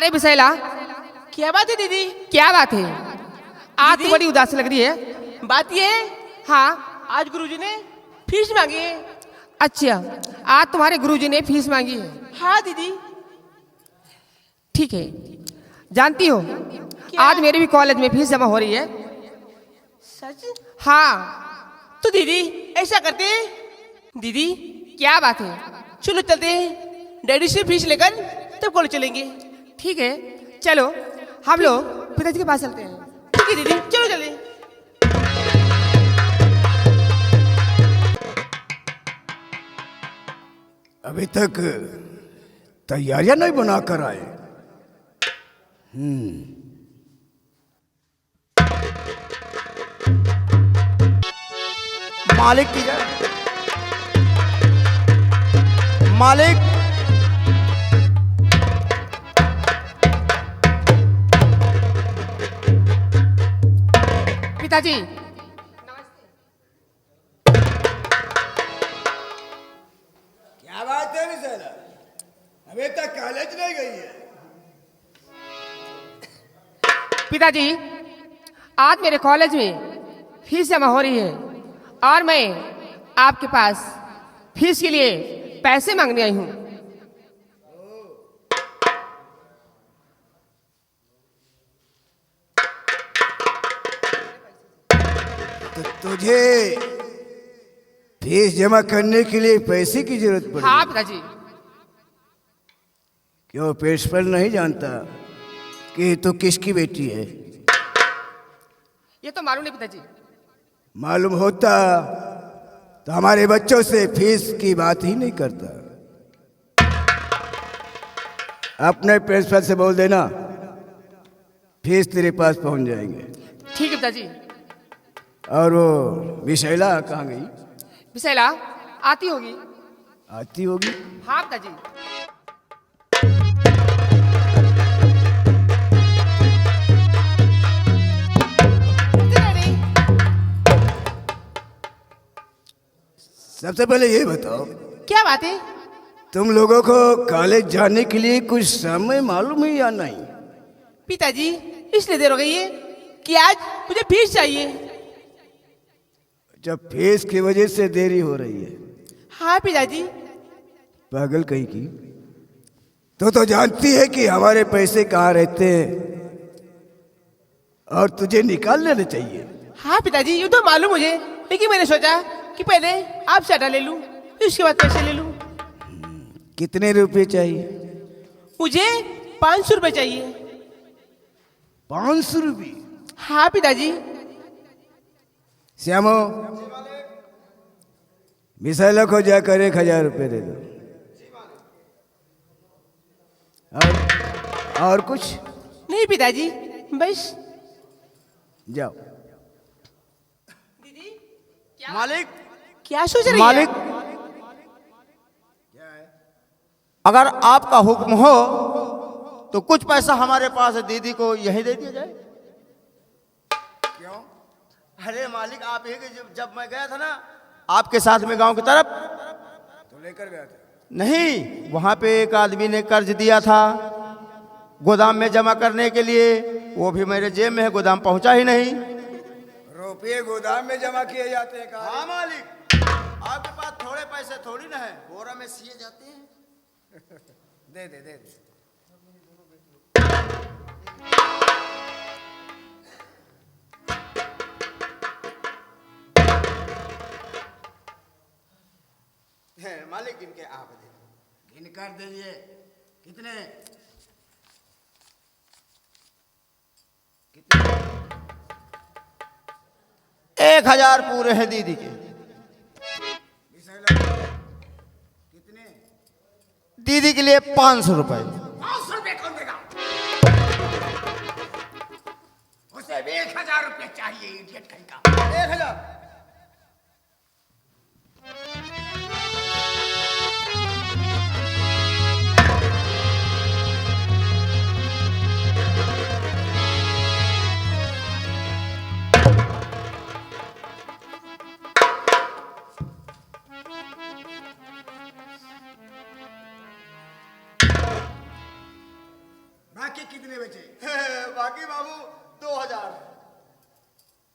अरे विशैला, क्या बात है दीदी? क्या बात है? आज तो दीदी? बड़ी उदास लग रही है। बात ये है, हाँ, आज गुरुजी ने फीस मांगी है। अच्छा, आज तुम्हारे गुरुजी ने फीस मांगी है। हाँ दीदी। ठीक है, जानती हो क्या? आज मेरे भी कॉलेज में फीस जमा हो रही है। सच? हाँ, तो दीदी ऐसा करते हैं, दीदी क्या बात है? चलो चलते हैं, डैडी से फीस लेकर तब कॉलेज चलेंगे। ठीक है, चलो हम लोग पिताजी के पास चलते हैं। ठीक है दीदी, चलो चले। अभी तक तैयारियां नहीं बना कर आए। मालिक की जय। मालिक, पिताजी, क्या बात है विशाला? अभी तक कॉलेज नहीं गई है। पिताजी, आज मेरे कॉलेज में फीस जमा हो रही है और मैं आपके पास फीस के लिए पैसे मांगने आई हूँ। तो तुझे फीस जमा करने के लिए पैसे की जरूरत पड़ी? हाँ पिताजी। क्यों प्रिंसिपल नहीं जानता कि तू किसकी बेटी है? ये तो मालूम नहीं पिताजी। मालूम होता तो हमारे बच्चों से फीस की बात ही नहीं करता। अपने प्रिंसिपल से बोल देना, फीस तेरे पास पहुंच जाएंगे। ठीक है पिताजी। और वो विशैला कहाँ गई? विशैला आती होगी। आती होगी। हाँ पिताजी। सबसे पहले ये बताओ, क्या बात है? तुम लोगों को कॉलेज जाने के लिए कुछ समय मालूम है या नहीं? पिताजी इसलिए देर हो गई है कि आज मुझे फीस चाहिए। जब फीस की वजह से देरी हो रही है? हाँ पिताजी। पागल कहीं की, तो जानती है कि हमारे पैसे कहाँ रहते हैं और तुझे निकाल लेना चाहिए। हाँ पिताजी, ये तो मालूम मुझे, लेकिन मैंने सोचा कि पहले आपसे अटा ले लूं, फिर उसके बाद पैसे ले लूं। कितने रुपए चाहिए? मुझे 500 रुपए चाहिए। 500 रुपये? हाँ पिताजी। श्यामो, विशाला को जाकर 1000 रुपये दे दो। और कुछ? नहीं पिताजी, बस। जाओ। दीदी मालिक, क्या सोच रही मालिक, है? अगर आपका हुक्म हो तो कुछ पैसा हमारे पास है, दीदी को यही दे दिया जाए। क्यों? अरे मालिक, आप ही जब मैं गया था ना आपके साथ में गांव की तरफ, तो लेकर गया था? नहीं, वहां पे एक आदमी ने कर्ज दिया था गोदाम में जमा करने के लिए, वो भी मेरे जेब में है, गोदाम पहुंचा ही नहीं। रुपये गोदाम में जमा किए जाते हैं? कहा? हाँ मालिक, आपके पास थोड़े पैसे थोड़ी ना है, बोरा में सिए जाते हैं। दे दे दे दे। मालिक इनके आप दे। गिन कर दीजिए। कितने? 1000 पूरे हैं दीदी के। कितने? दीदी के लिए 500 रुपए। 500 रुपये कौन देगा? उसे 1000 रुपये चाहिए, इडियट कहीं का। 1000। बाकी बाकी बाबू 2000।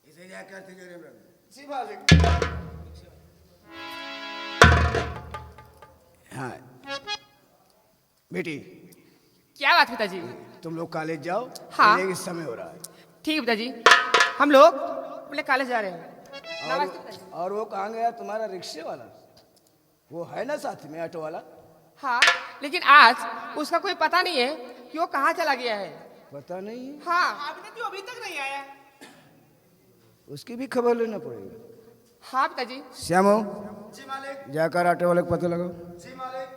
इसे जाकर तिजोरी में रख। जी मालिक। हाँ बेटी, क्या बात पिताजी? तुम लोग कॉलेज जाओ। हाँ। मेरे समय हो रहा है। ठीक है पिताजी, हम लोग अपने कॉलेज जा रहे हैं। नमस्ते पिताजी। और वो कहाँ गया तुम्हारा रिक्शे वाला? वो है ना साथ में ऑटो वाला? हाँ, लेकिन आज उसका कोई पता नहीं है कि वो कहाँ चला गया है। पता नहीं है। हाँ पिताजी अभी तक नहीं आया। उसकी भी खबर लेना पड़ेगा। हाँ पिताजी। श्यामो, जी मालिक। जाकर ऑटो वाले को पता लगाओ। जी मालिक।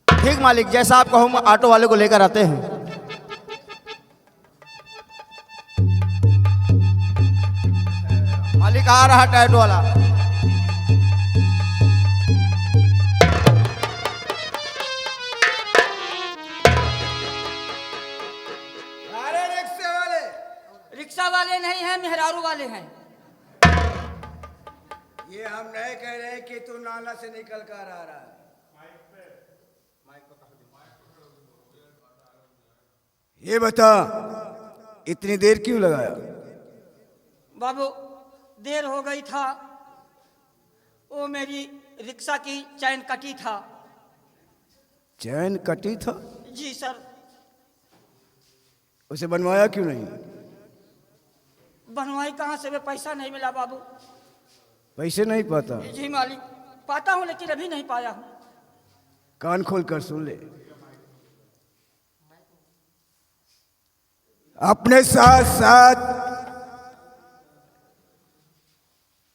ठीक मालिक, जैसा आप कहो हम ऑटो वाले को लेकर आते हैं। मालिक आ रहा है ऑटो वाला। अरे रिक्शे वाले! रिक्शा वाले नहीं हैं, मेहरारू वाले हैं। ये हम नहीं कह रहे कि तू नाला से निकल कर आ रहा है। ये बता, इतनी देर क्यों लगाया? बाबू देर हो गई था, वो मेरी रिक्शा की चैन कटी था। चैन कटी था? जी सर। उसे बनवाया क्यों नहीं? बनवाई कहाँ से, वे पैसा नहीं मिला बाबू। पैसे नहीं पाता? जी मालिक, पाता हूँ लेकिन अभी नहीं पाया हूँ। कान खोल कर सुन ले। अपने साथ साथ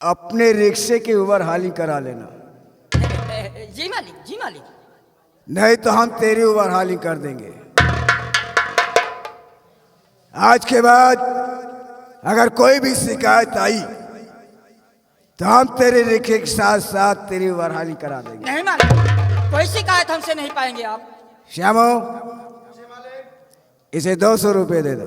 अपने रिक्शे की ओवरहालिंग करा लेना, जी मालिक, जी मालिक। नहीं तो हम तेरी ओवरहालिंग कर देंगे। आज के बाद अगर कोई भी शिकायत आई तो हम तेरे रिक्शे के साथ साथ तेरी ओवरहालिंग करा देंगे। नहीं मालिक, कोई शिकायत हमसे नहीं पाएंगे आप। श्यामो, इसे 200 रुपये दे दो।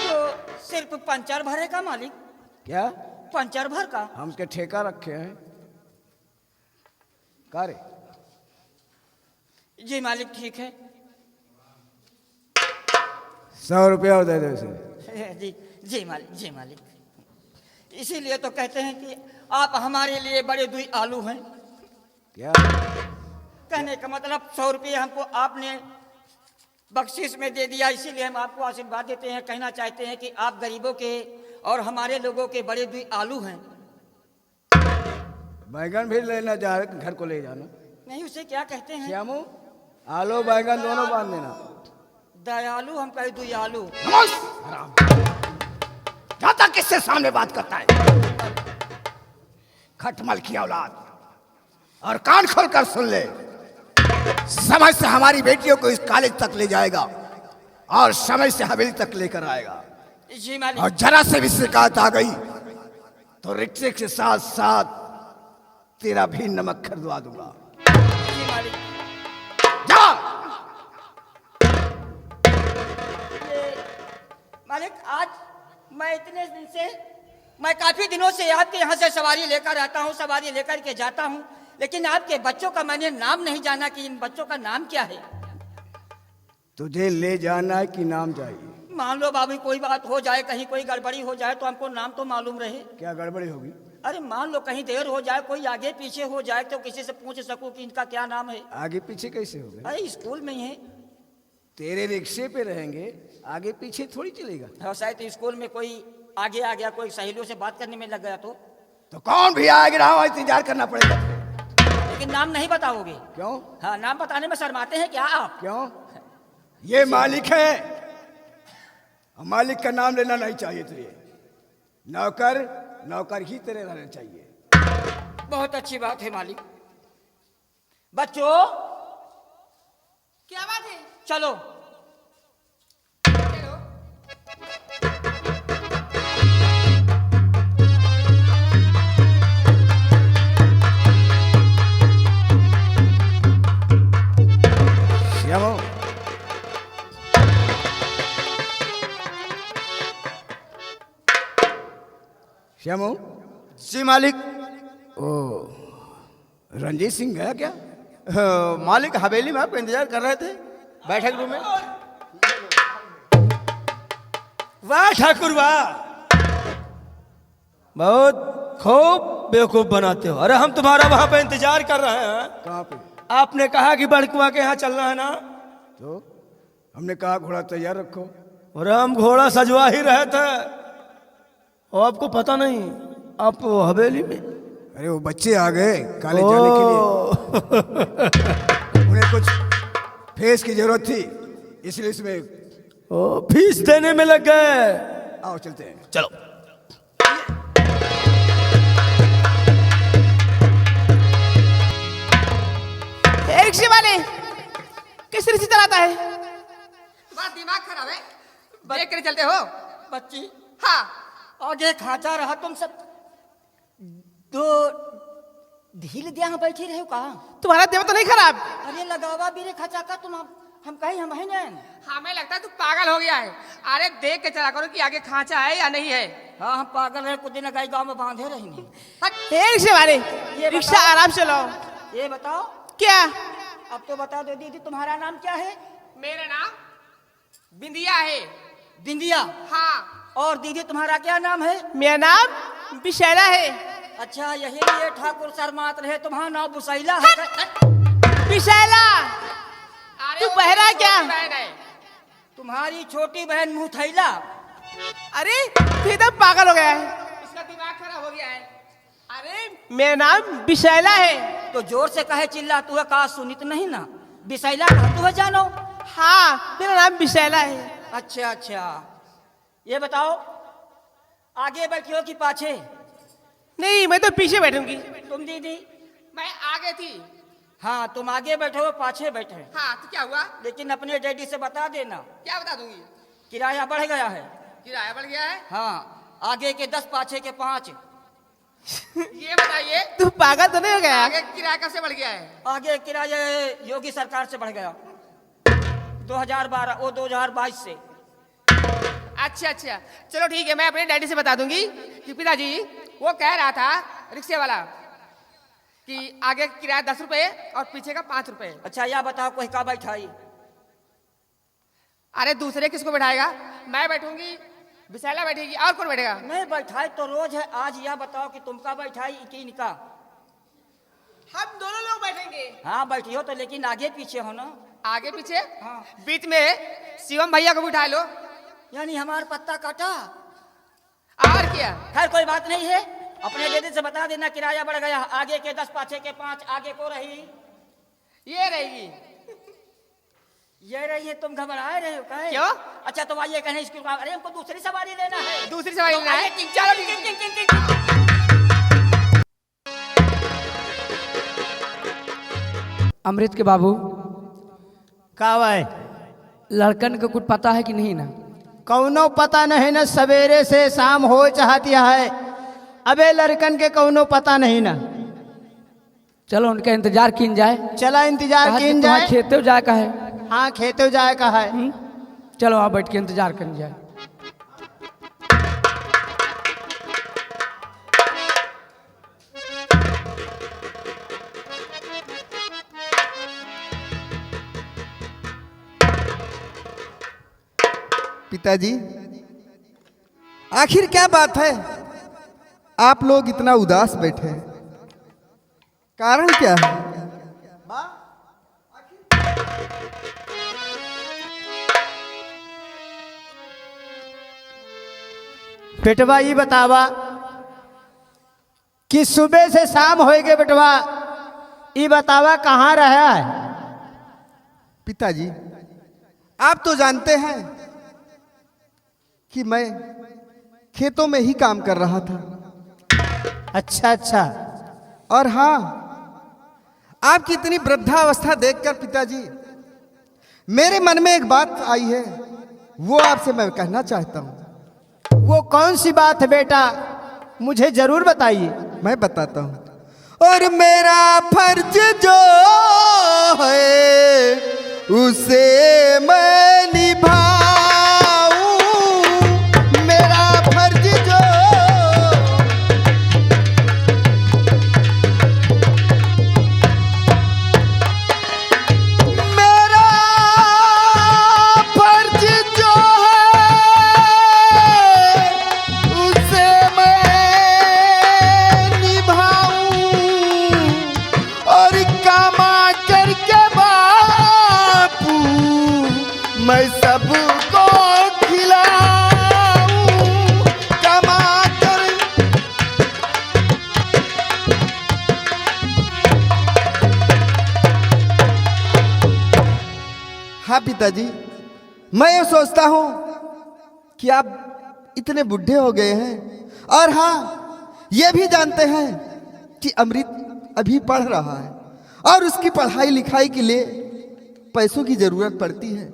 तो सिर्फ पंचर भरे का मालिक? क्या? पंचर भर का? हम उसके ठेका रखे हैं। का रे? जी मालिक ठीक है। 100 रुपया और दे दो उसे। जी जी मालिक, जी मालिक। इसीलिए तो कहते हैं कि आप हमारे लिए बड़े दुई आलू हैं। क्या? कहने का मतलब 100 रुपये हमको आपने बख्शिश में दे दिया, इसीलिए हम आपको आशीर्वाद देते हैं। कहना चाहते हैं कि आप गरीबों के और हमारे लोगों के बड़े दुई आलू हैं। बैगन भी लेना जा रहे, घर को ले जाना। नहीं, उसे क्या कहते हैं? श्यामू, आलू बैगन दोनों बांध देना। दयालु हम कहे दुई आलू। जाता किससे सामने बात करता है? खटमल की औलाद। और कान खोल कर सुन ले, समय से हमारी बेटियों को इस कॉलेज तक ले जाएगा और समय से हवेली तक लेकर आएगा। जी मालिक। और जरा से भी शिकायत आ गई तो रिक्शे के साथ साथ तेरा भी नमक खरीदवा दूंगा। जी मालिक। जा। मालिक, आज मैं इतने दिन से, मैं काफी दिनों से आपके यहाँ से सवारी लेकर आता हूँ, सवारी लेकर के जाता हूँ, लेकिन आपके बच्चों का मैंने नाम नहीं जाना कि इन बच्चों का नाम क्या है। तुझे ले जाना है कि नाम चाहिए? मान लो बाबू कोई बात हो जाए, कहीं कोई गड़बड़ी हो जाए तो हमको नाम तो मालूम रहे। क्या गड़बड़ी होगी? अरे मान लो कहीं देर हो जाए, कोई आगे पीछे हो जाए तो किसी से पूछ सकूं कि इनका क्या नाम है। आगे पीछे कैसे होगा? अरे स्कूल में ही है। तेरे रिक्शे पे रहेंगे, आगे पीछे थोड़ी चलेगा। और शायद स्कूल में कोई आगे आ गया, कोई सहेलियों से बात करने में लग गया तो कौन भी आएगा, इंतजार करना पड़ेगा। लेकिन नाम नहीं बताओगे? क्यों? हाँ, नाम बताने में शर्माते हैं क्या आप? क्यों? ये मालिक है, मालिक का नाम लेना नहीं चाहिए तुझे। नौकर नौकर ही तेरे रहना चाहिए। बहुत अच्छी बात है मालिक। बच्चों, क्या बात है? चलो। चलो। श्यामो, श्यामो। जी मालिक। ओ, रंजीत सिंह गया क्या? मालिक हवेली में आपका इंतजार कर रहे थे बैठक रूम में। वाह ठाकुर वाह, बहुत खूब बेवकूफ बनाते हो। अरे हम तुम्हारा वहां पे इंतजार कर रहे हैं। कहाँ पे? आपने कहा कि बड़कुआ के यहाँ चलना है ना, तो हमने कहा घोड़ा तैयार रखो। और हम घोड़ा सजवा ही रहे थे और आपको पता नहीं आप हवेली में। अरे वो बच्चे आ गए कॉलेज जाने के लिए, उन्हें कुछ फीस की जरूरत थी, इसलिए इसमें। ओ, फीस देने में लग गए। आओ चलते हैं। चलो। रिक्शे वाले किस रिक्शे चलाता है? तुम्हारा दिमाग खराब है, देख कर चलते हो। बच्ची हाँ, आगे खाचा रहा तुम सब दो ढील दिया बैठी रहे हो कहा? तुम्हारा देव तो नहीं खराब? अरे लगावा बीरे खाचा का तुम हम कहीं हम है ना। हमें लगता है तू पागल हो गया है। अरे देख के चला करो कि आगे खांचा है या नहीं है। हाँ हम पागल है, कुछ दिन गाय गाँव में बांधे रहेंगे। रिक्शे वाले ये रिक्शा बताओ। आराम से लो। ये बताओ, क्या? अब तो बता दो दीदी तुम्हारा नाम क्या है? मेरा नाम बिंदिया है। बिंदिया। हाँ, और दीदी तुम्हारा क्या नाम है? मेरा नाम विशैला है। अच्छा यही लिए ठाकुर शर्मात रहे, तुम्हारा नाम बुसैला है। विशैला, अरे तू वो बहरा मेरी क्या? छोटी बहन है। तुम्हारी छोटी बहन मुथैला। अरे तू एकदम पागल हो गया है। इसका दिमाग खराब हो गया है। अरे मेरा नाम विशैला है। तो जोर से कहे चिल्ला, तू कहा सुनित नहीं ना? बिसैला कहा तू है जानो। हाँ मेरा नाम विशैला है। अच्छा अच्छा, ये बताओ आगे बैठी हो कि पाछे? नहीं मैं तो पीछे बैठूंगी। तुम दीदी? मैं आगे थी। हाँ तुम आगे बैठे हो पाछे बैठे, हाँ, तो क्या हुआ? लेकिन अपने डैडी से बता देना क्या बता दूंगी? किराया बढ़ गया है। किराया बढ़ गया है। हाँ आगे के 10 पाछे के 5। ये बताइए, तू पागल तो नहीं हो गया? आगे किराया कब से बढ़ गया है? आगे किराया योगी सरकार से बढ़ गया 2012 वो 2022 से। अच्छा अच्छा, चलो ठीक है, मैं अपने डैडी से बता दूंगी कि पिताजी वो कह रहा था रिक्शे वाला कि आगे किराया 10 रुपए और पीछे का 5 रुपए। अच्छा यह बताओ कोई का बैठाई? अरे दूसरे किसको बैठाएगा? मैं बैठूंगी, विशाला बैठेगी, और कौन बैठेगा? नहीं बैठाई तो रोज है, आज यह बताओ कि तुमका बैठाई कि इनका? हम दोनों लोग बैठेंगे। हाँ बैठियो तो, लेकिन आगे पीछे हो ना। आगे पीछे? हाँ। बीच में शिवम भैया को बिठा लो। यानी हमारा पत्ता काटा। और क्या? खैर कोई बात नहीं है, अपने दीदी से बता देना किराया बढ़ गया, आगे के 10 पाछे के 5, आगे को रही ये रहेगी। ये रही है। तुम घबरा रहे हो क्या? क्यों? अच्छा तो आइए कहने स्कूल का, अरे हमको दूसरी सवारी लेना है। दूसरी सवारी लेना है? आइए, चलो ठीक है। अमृत के बाबू, का भाई? लड़कन को कुछ पता है कि नहीं ना? कौनो पता नहीं न, सवेरे से शाम हो चाहती है, अबे लड़कन के कौनो पता नहीं ना। चलो उनका इंतजार किन जाए। चला इंतजार किन जाए। खेते जाए का है। हाँ खेते जाए का है। चलो आप बैठ के इंतजार कर जाए। पिताजी, आखिर क्या बात है आप लोग इतना उदास बैठे हैं? कारण क्या है? बेटवा ये बतावा कि सुबह से शाम हो गए, बेटवा ये बतावा कहाँ रहा है? पिताजी, आप तो जानते हैं कि मैं खेतों में ही काम कर रहा था। अच्छा अच्छा। और हाँ, आपकी इतनी वृद्धावस्था देखकर पिताजी मेरे मन में एक बात आई है, वो आपसे मैं कहना चाहता हूँ। वो कौन सी बात है बेटा, मुझे जरूर बताइए। मैं बताता हूँ। और मेरा फर्ज जो है उसे मैं निभाऊं, मेरा फर्ज जो हाँ पिताजी, मैं ये सोचता हूँ कि आप इतने बुढ़े हो गए हैं, और हाँ ये भी जानते हैं कि अमृत अभी पढ़ रहा है और उसकी पढ़ाई लिखाई के लिए पैसों की जरूरत पड़ती है,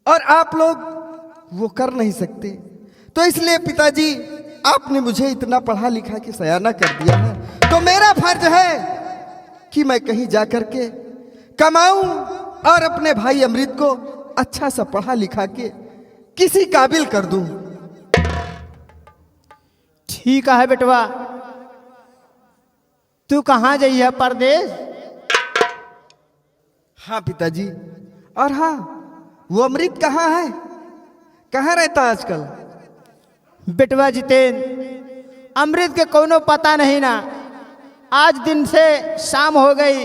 और आप लोग वो कर नहीं सकते। तो इसलिए पिताजी आपने मुझे इतना पढ़ा लिखा के सयाना कर दिया है, तो मेरा फर्ज है कि मैं कहीं जा कर के कमाऊं और अपने भाई अमृत को अच्छा सा पढ़ा लिखा के किसी काबिल कर दूं। ठीक है बेटवा, तू कहाँ जाइए? परदेश? हाँ पिताजी, और हाँ वो अमृत कहाँ है, कहाँ रहता आजकल? बेटवा जितेंद्र, अमृत के कोनो पता नहीं ना। आज दिन से शाम हो गई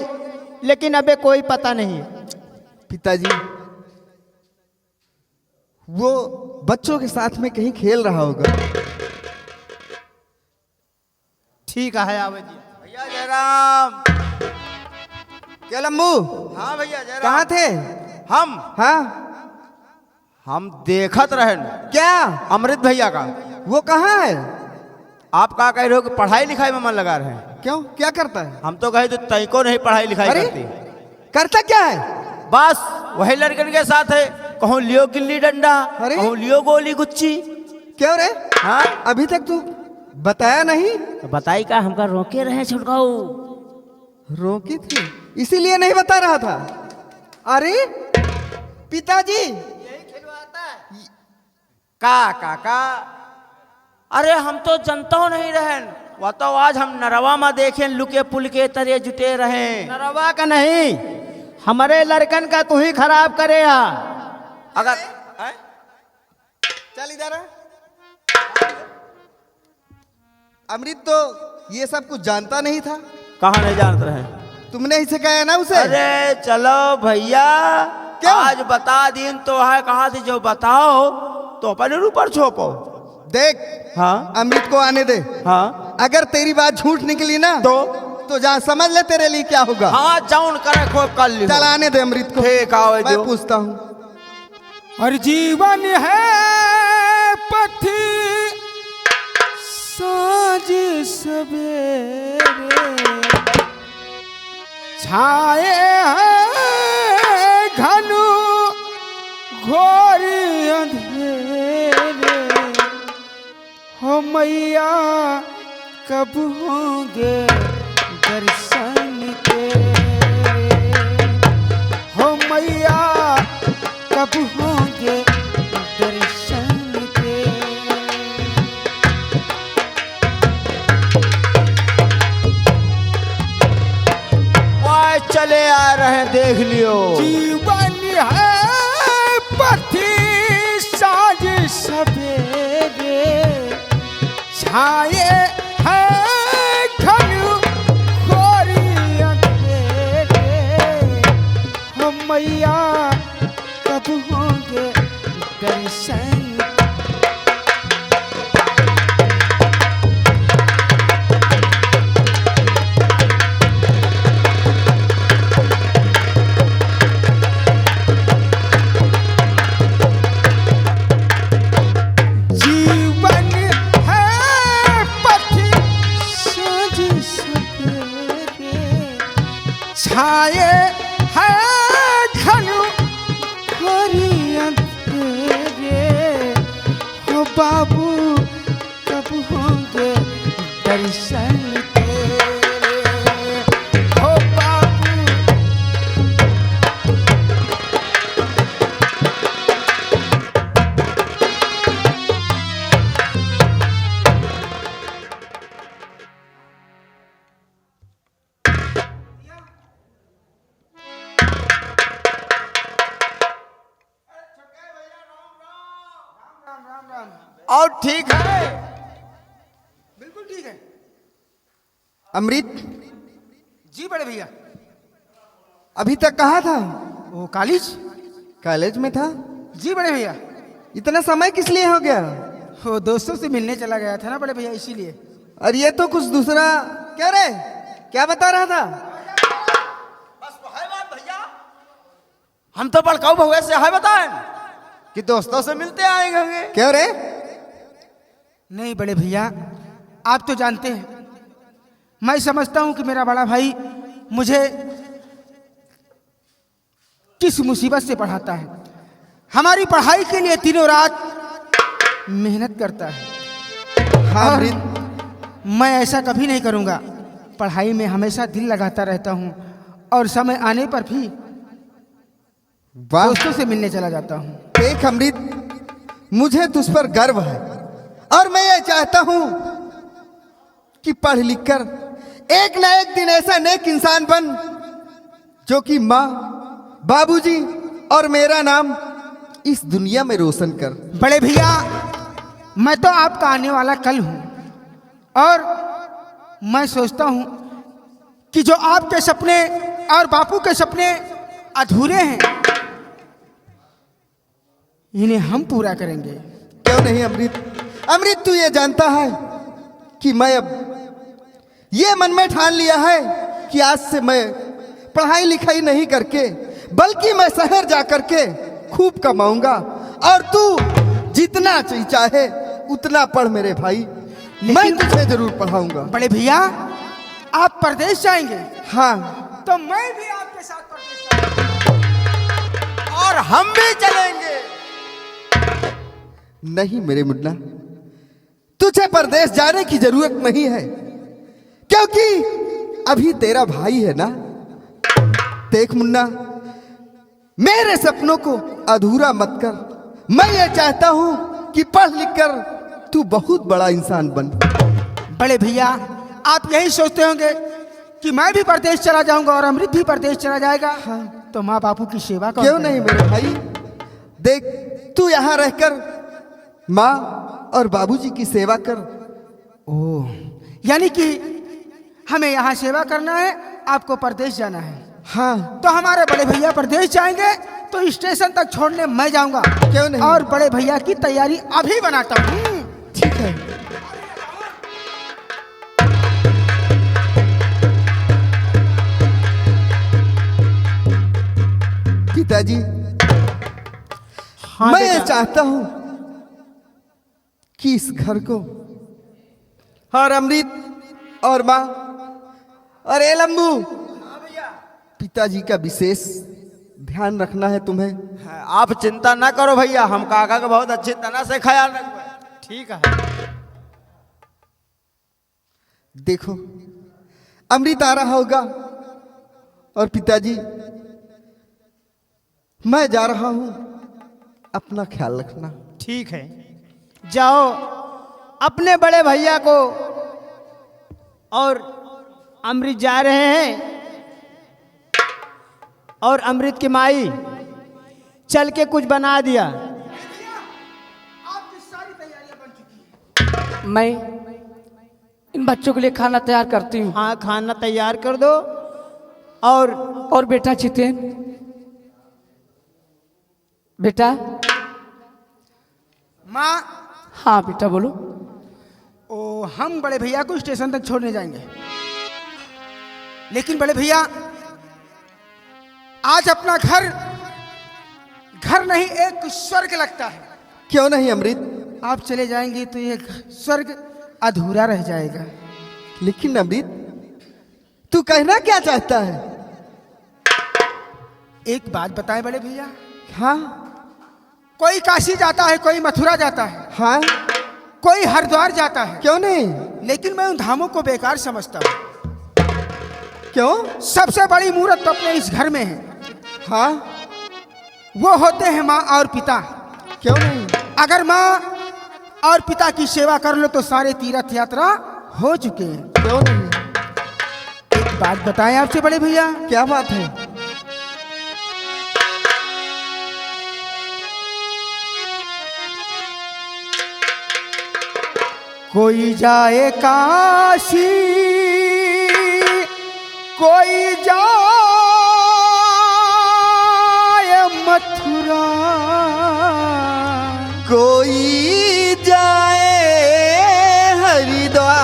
लेकिन अबे कोई पता नहीं। पिताजी वो बच्चों के साथ में कहीं खेल रहा होगा। ठीक है आवे जी। भैया जयराम। क्या लम्बू, हाँ भैया जयराम। कहाँ थे? हम हाँ हम देखत रहन क्या? अमृत भैया का। वो कहाँ है? आप क्या कह रहे हो कि पढ़ाई लिखाई में मन लगा रहे हैं? क्यों, क्या करता है? हम तो कहे तो तय को नहीं पढ़ाई लिखाई अरे करती। करता क्या है? बस वही लड़कन के साथ है, कहूँ लियो गिल्ली डंडा, अरे? कहूँ लियो गोली गुच्ची। क्यों रे? हाँ अभी तक तू बताया नहीं? तो बताई का हमका रोके रहे छुटकाऊ। रोकी थी इसीलिए नहीं बता रहा था। अरे पिताजी, का अरे हम तो जनता नहीं रहन, वो तो आज हम नरवा में देखें लुके पुल के तरह जुटे रहे। नरवा का नहीं, हमारे लड़कन का तू ही खराब करे। अगर चल इधर आ। अमृत तो ये सब कुछ जानता नहीं था, कहाँ नहीं जानते रहे? तुमने ही सिखाया ना उसे? अरे चलो भैया, क्यों? आज बता दिन तो है, कहाँ से जो बताओ तो अपने ऊपर छोपो। देख, हाँ अमृत को आने दे। हाँ अगर तेरी बात झूठ निकली ना तो जा समझ ले तेरे लिए क्या होगा। हाँ जाऊन करे खूब कर ली। चल आने दे अमृत को। ठीक आओ मैं जो। पूछता हूँ। और जीवन है पथी साँझ सवेरे, छाए हैं घनु घोर अंधेरे, हो मैया कब होंगे दर्शन तेरे, हो मैया कब होंगे दर्शन तेरे। वाह चले आ रहे देख लियो। जीवन है पथी साँझ सवेरे, छाए हैं घनु घोर अंधेरे, हो मैया कब होंगे दर्शन। जीवन है पथी साँझ सवेरे, छाए हैं घनु घोर अंधेरे, हो बाबू कब होंगे दर्शन तेरे, हो बाबू। और ठीक है, बिल्कुल ठीक है अमृत जी बड़े भैया। अभी तक कहाँ था? वो कॉलेज? कॉलेज में था? जी बड़े भैया, इतना समय किस लिए हो गया? वो दोस्तों से मिलने चला गया था ना बड़े भैया, इसीलिए। और ये तो कुछ दूसरा। क्या रे, क्या बता रहा था? हम तो बड़काऊ भहुए से है बताएं कि दोस्तों से मिलते आएंगे। क्यों रे? नहीं बड़े भैया, आप तो जानते हैं, मैं समझता हूं कि मेरा बड़ा भाई मुझे किस मुसीबत से पढ़ाता है। हमारी पढ़ाई के लिए दिनों रात मेहनत करता है। हाँ और अमृत, मैं ऐसा कभी नहीं करूंगा। पढ़ाई में हमेशा दिल लगाता रहता हूं और समय आने पर भी वाह। दोस्तों से मिलने चला जाता हूं। देख अमृत, मुझे तुझ पर गर्व है और मैं ये चाहता हूं कि पढ़ लिख कर एक ना एक दिन ऐसा नेक इंसान बन जो कि माँ, बाबूजी और मेरा नाम इस दुनिया में रोशन कर। बड़े भैया, मैं तो आपका आने वाला कल हूं और मैं सोचता हूं कि जो आपके सपने और बापू के सपने अधूरे हैं, इन्हें हम पूरा करेंगे। क्यों नहीं अमृत? अमृत, तू ये जानता है कि मैं अब ये मन में ठान लिया है कि आज से मैं पढ़ाई लिखाई नहीं करके बल्कि मैं शहर जा करके खूब कमाऊंगा और तू जितना चाहे उतना पढ़ मेरे भाई। मैं तुझे जरूर पढ़ाऊंगा। बड़े भैया, आप परदेश जाएंगे? हाँ, तो मैं भी आपके साथ परदेश जाऊंगा। और हम भी चलेंगे। नहीं मेरे मुन्ना, तुझे परदेश जाने की जरूरत नहीं है क्योंकि अभी तेरा भाई है ना। देख मुन्ना, मेरे सपनों को अधूरा मत कर। मैं ये चाहता हूं कि पढ़ लिख कर तू बहुत बड़ा इंसान बन। बड़े भैया, आप यही सोचते होंगे कि मैं भी परदेश चला जाऊंगा और अमृत भी परदेश चला जाएगा। हाँ। तो माँ बापू की सेवा कौन क्यों करेगा? नहीं मेरे भाई, देख तू यहाँ रहकर माँ और बाबूजी की सेवा कर। ओह, यानी कि हमें यहाँ सेवा करना है, आपको परदेश जाना है। हाँ, तो हमारे बड़े भैया परदेश जाएंगे तो स्टेशन तक छोड़ने मैं जाऊंगा। क्यों नहीं? और बड़े भैया की तैयारी अभी बनाता हूँ। ठीक है। पिताजी, हाँ मैं ये बेटा। चाहता हूं कि इस घर को और अमृत और माँ और ए लंबू, पिताजी का विशेष ध्यान रखना है तुम्हें। आप चिंता ना करो भैया, हम काका का बहुत अच्छी तरह से ख्याल रखेंगे। ठीक है। देखो, अमृत आ रहा होगा और पिताजी मैं जा रहा हूं, अपना ख्याल रखना। ठीक है, जाओ अपने बड़े भैया को। और अमृत जा रहे हैं और अमृत की माई चल के कुछ बना दिया। मैं इन बच्चों के लिए खाना तैयार करती हूँ। हाँ, खाना तैयार कर दो। और बेटा जितेन, बेटा। माँ, हाँ बेटा बोलो। ओ, हम बड़े भैया को स्टेशन तक छोड़ने जाएंगे, लेकिन बड़े भैया आज अपना घर नहीं एक स्वर्ग लगता है। क्यों नहीं अमृत? आप चले जाएंगे तो ये स्वर्ग अधूरा रह जाएगा। लेकिन अमृत, तू कहना क्या चाहता है? एक बात बताएं बड़े भैया, हाँ कोई काशी जाता है, कोई मथुरा जाता है, हाँ, कोई हरिद्वार जाता है, क्यों नहीं? लेकिन मैं उन धामों को बेकार समझता हूँ। क्यों? सबसे बड़ी मूर्त तो अपने इस घर में है। हाँ, वो होते हैं माँ और पिता। क्यों नहीं? अगर माँ और पिता की सेवा कर लो तो सारे तीर्थ यात्रा हो चुके हैं। क्यों नहीं? एक बात बताएं आपसे बड़े भैया, क्या बात है? कोई जाए काशी, कोई जाए मथुरा, कोई जाए हरिद्वार,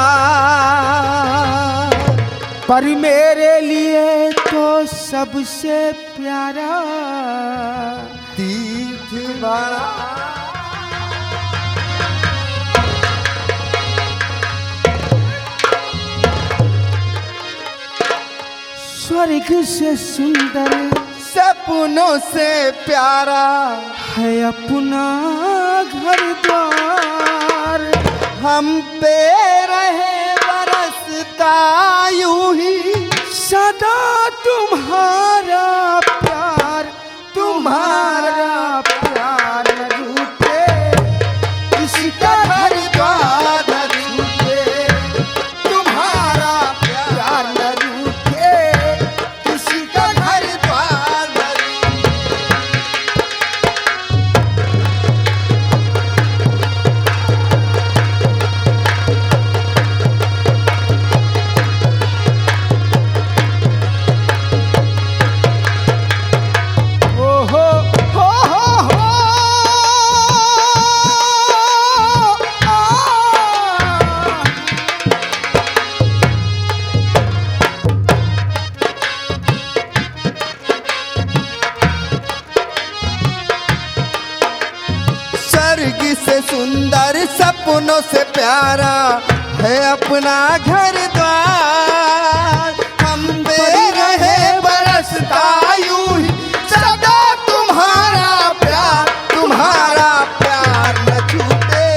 पर मेरे लिए तो सबसे प्यारा स्वर्ग से सुंदर सपनों से प्यारा है अपना घर द्वार। हम पे रहे बरसता यूं ही सदा तुम्हारा प्यार, तुम्हारा प्यार न रूठे, किसी का घर द्वार न रूठे, तुम्हारा प्यार न रूठे, किसी का घर द्वार न स्वर्ग से सुंदर सपनों से प्यारा है अपना घर द्वार। हम पे रहे बरसता यूं ही सदा तुम्हारा प्यार न छूटे।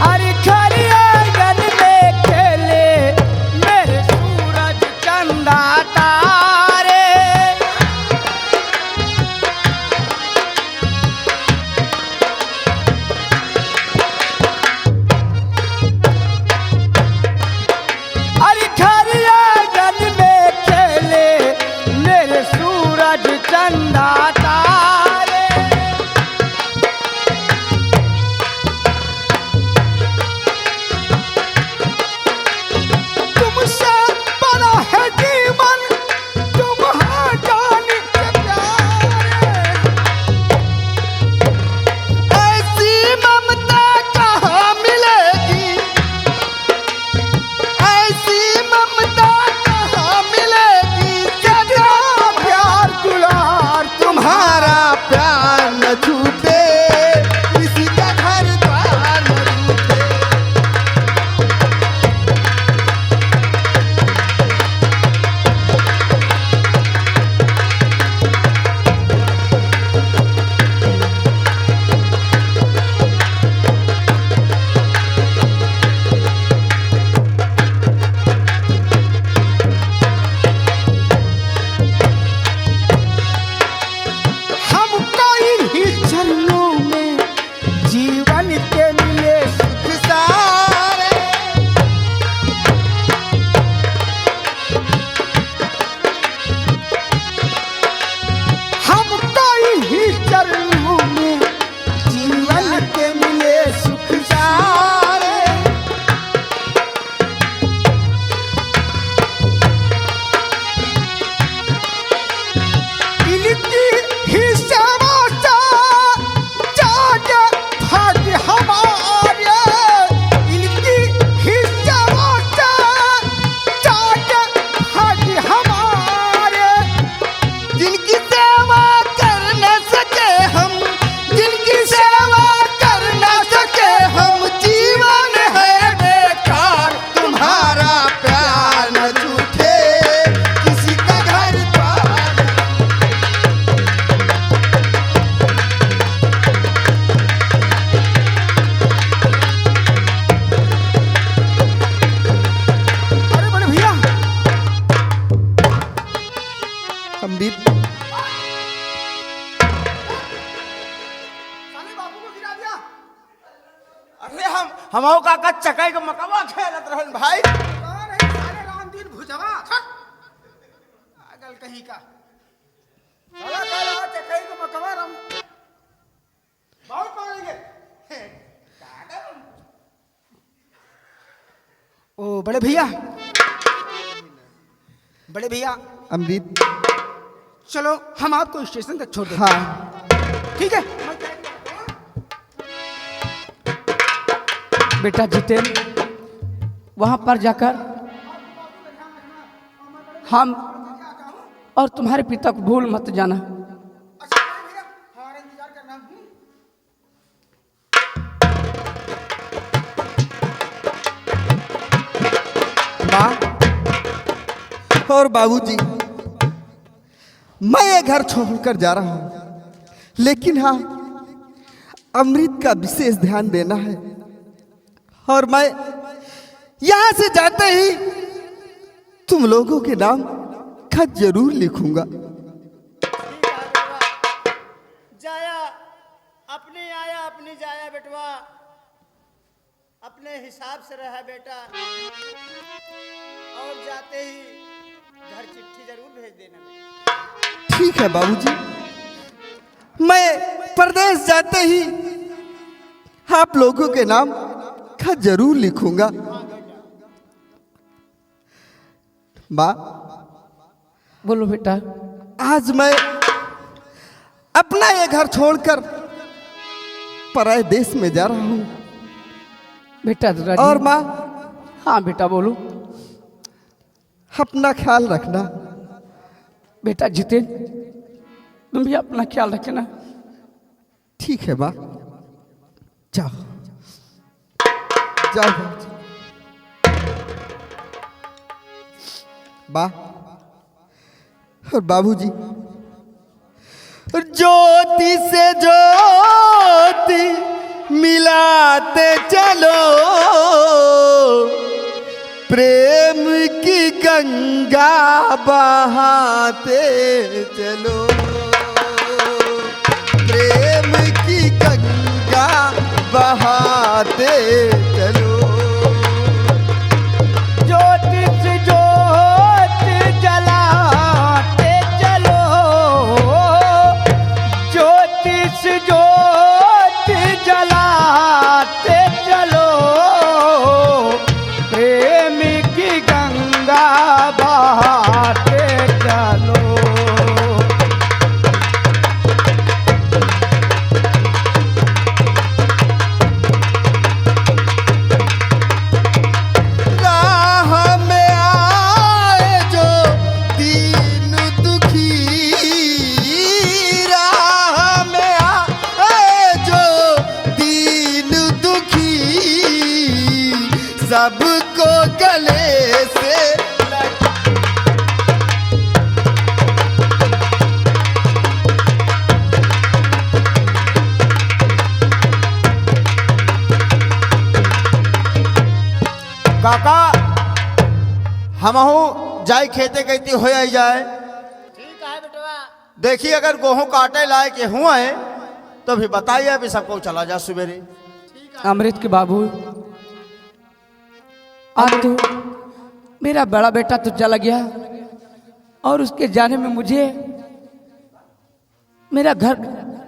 अरे खरी आंगन में खेले मेरे सूरज चंदा तारे। अरे खरी आंगन में खेले मेरे सूरज चंदा तारे। तुमसे बड़ा है जीवन, तुम हो जान के प्यारे। ऐसी ममता कहाँ मिलेगी, ऐसी ममता कहाँ मिलेगी। सदा प्यार दुलार तुम्हारा प्यार न छूटे, किसी का घर द्वार न रूठे। हमको इन्हीं चरणों में जीवन के मिले सुख सारे हमको इन्हीं चरणों में जीवन के मिले सुख सारे। इनकी ही सेवा से जागे भाग्य हमारे, इनकी ही सेवा से जागे भाग्य हमारे। जिनकी सेवा कर न सके हम, जिनकी सेवा कर न सके हम, जीवन है बेकार। तुम्हारा प्यार न छूटे, किसी का घर द्वार न अरे बड़े भैया, अमृत अरे हम काका चकाई के मकवा खेलत रहन भाई। दिन भुजवा पागल कहीं का साला काला चकाई को मकवा रम बहुत पालेंगे। ओ बड़े भैया, बड़े भैया अमृत चलो हम आपको स्टेशन तक छोड़ दें। हाँ ठीक है बेटा जितेंद्र, वहां पर जाकर हम और तुम्हारे पिता को भूल मत जाना। हमारा इंतजार करना। माँ और बाबूजी, मैं ये घर छोड़कर जा रहा हूँ, लेकिन हाँ, अमृत का विशेष ध्यान देना है। और मैं यहां से जाते ही तुम लोगों के नाम खत जरूर लिखूंगा। जाया अपनी आया अपनी जाया बेटवा, अपने हिसाब से रहा बेटा, और जाते ही घर चिट्ठी जरूर भेज देना बेटा। ठीक है बाबूजी, मैं परदेश जाते ही आप लोगों के नाम खत जरूर लिखूंगा। माँ, बोलो बेटा। आज मैं अपना ये घर छोड़कर पराए देश में जा रहा हूँ। बेटा राजीव। और माँ, हाँ बेटा बोलो। अपना ख्याल रखना। बेटा जितेंद्र, तुम भी अपना ख्याल रखना। ठीक है माँ, जाओ जाओ माँ और बाबूजी। ज्योति से ज्योति मिलाते चलो, प्रेम की गंगा बहाते चलो, प्रेम की गंगा बहाते चलो। ज्योतिष ज्योत जलाते चलो, ज्योतिष ज्योत जलाते चलो, प्रेम की गंगा बहाते चलो। राह में आए जो दीन दुखी, राह में आए जो दीन दुखी, सबको गले से काका हमहू जाए खेते कहती हो आई जाए। ठीक है बेटवा। देखिए अगर गेहूं काटे लायक हुआ है तो भी बताइए, अभी सबको चला जा सवेरे। अमृत के बाबू, आज तो मेरा बड़ा बेटा तो चला गया और उसके जाने में मुझे मेरा घर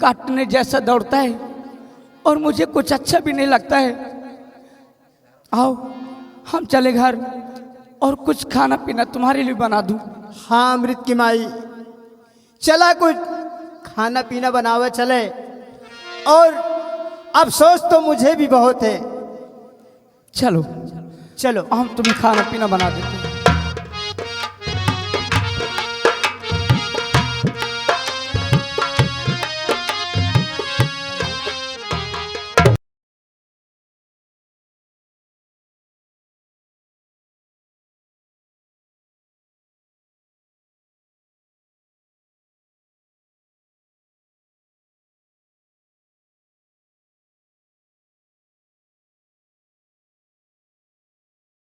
काटने जैसा दौड़ता है और मुझे कुछ अच्छा भी नहीं लगता है। आओ हम चले घर और कुछ खाना पीना तुम्हारे लिए बना दूं। हाँ अमृत की माई, चला कुछ खाना पीना बनावे चले, और अफसोस तो मुझे भी बहुत है। चलो चलो हम तुम्हें खाना पीना बना देते हैं।